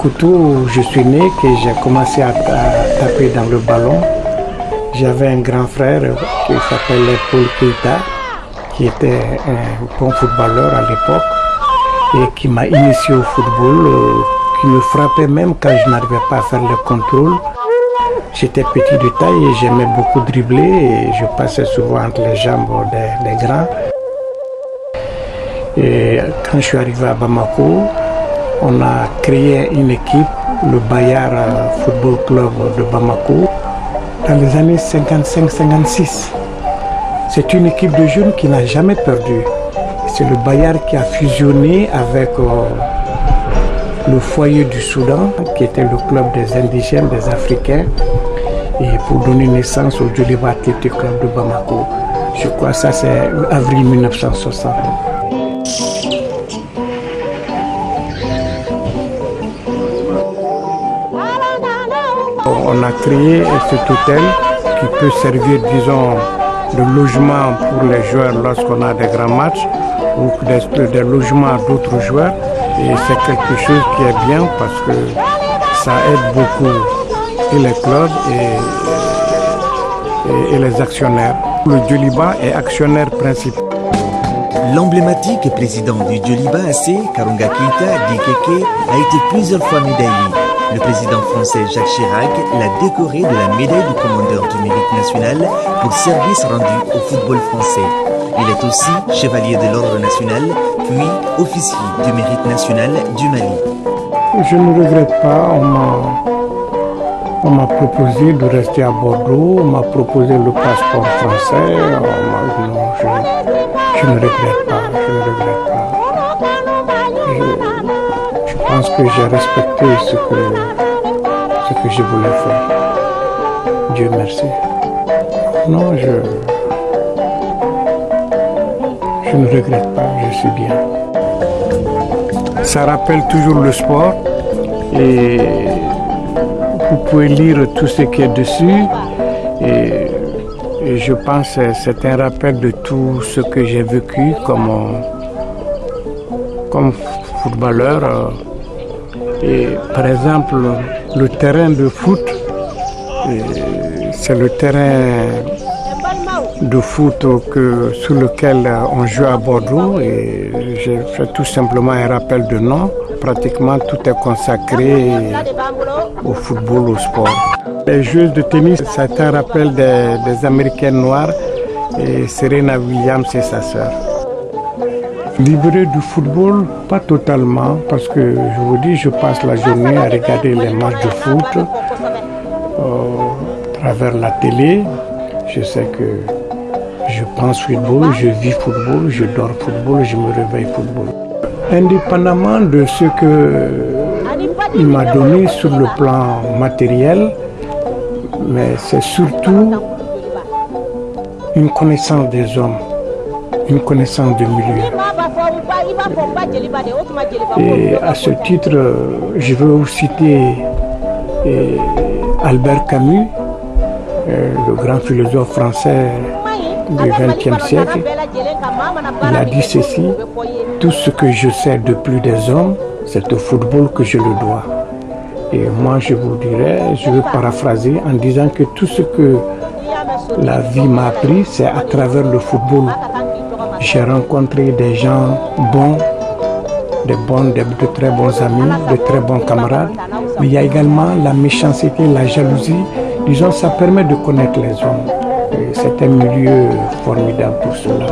Tombouctou, où je suis né, que j'ai commencé à taper dans le ballon. J'avais un grand frère qui s'appelait Paul Keita, qui était un bon footballeur à l'époque et qui m'a initié au football, qui me frappait même quand je n'arrivais pas à faire le contrôle. J'étais petit de taille et j'aimais beaucoup dribbler et je passais souvent entre les jambes des grands. Et quand je suis arrivé à Bamako, on a créé une équipe, le Bayard Football Club de Bamako, dans les années 55-56. C'est une équipe de jeunes qui n'a jamais perdu. C'est le Bayard qui a fusionné avec le foyer du Soudan, qui était le club des indigènes, des Africains, et pour donner naissance au Djoliba Athletic Club de Bamako. Je crois que ça c'est avril 1960. On a créé cet hôtel qui peut servir, disons, de logement pour les joueurs lorsqu'on a des grands matchs ou des logements à d'autres joueurs. Et c'est quelque chose qui est bien parce que ça aide beaucoup et les clubs et les actionnaires. Le Djoliba est actionnaire principal. L'emblématique président du Djoliba AC, Karonga Keita Dikeke, a été plusieurs fois médaillé. Le président français Jacques Chirac l'a décoré de la médaille du commandeur du mérite national pour service rendu au football français. Il est aussi chevalier de l'ordre national, puis officier du mérite national du Mali. Je ne regrette pas, on m'a proposé de rester à Bordeaux, on m'a proposé le passeport français, je ne regrette pas, Je pense que j'ai respecté ce que je voulais faire. Dieu merci. Non, je ne regrette pas, je suis bien. Ça rappelle toujours le sport et vous pouvez lire tout ce qui est dessus et je pense que c'est un rappel de tout ce que j'ai vécu comme footballeur. Et par exemple, le terrain de foot, c'est le terrain de foot sur lequel on joue à Bordeaux et j'ai fait tout simplement un rappel de nom. Pratiquement tout est consacré au football, au sport. Les joueuses de tennis, c'est un rappel des Américaines noires et Serena Williams et sa sœur. Libéré du football, pas totalement, parce que je vous dis, je passe la journée à regarder les matchs de foot à travers la télé. Je sais que je pense football, je vis football, je dors football, je me réveille football. Indépendamment de ce qu'il m'a donné sur le plan matériel, mais c'est surtout une connaissance des hommes, une connaissance du milieu. Et à ce titre, je veux vous citer Albert Camus, le grand philosophe français du XXe siècle. Il a dit ceci: tout ce que je sais de plus des hommes, c'est au football que je le dois. Et moi je vous dirais, je vais paraphraser en disant que tout ce que la vie m'a appris, c'est à travers le football. J'ai rencontré des gens bons, de très bons amis, de très bons camarades. Mais il y a également la méchanceté, la jalousie. Disons, ça permet de connaître les hommes. C'est un milieu formidable pour cela.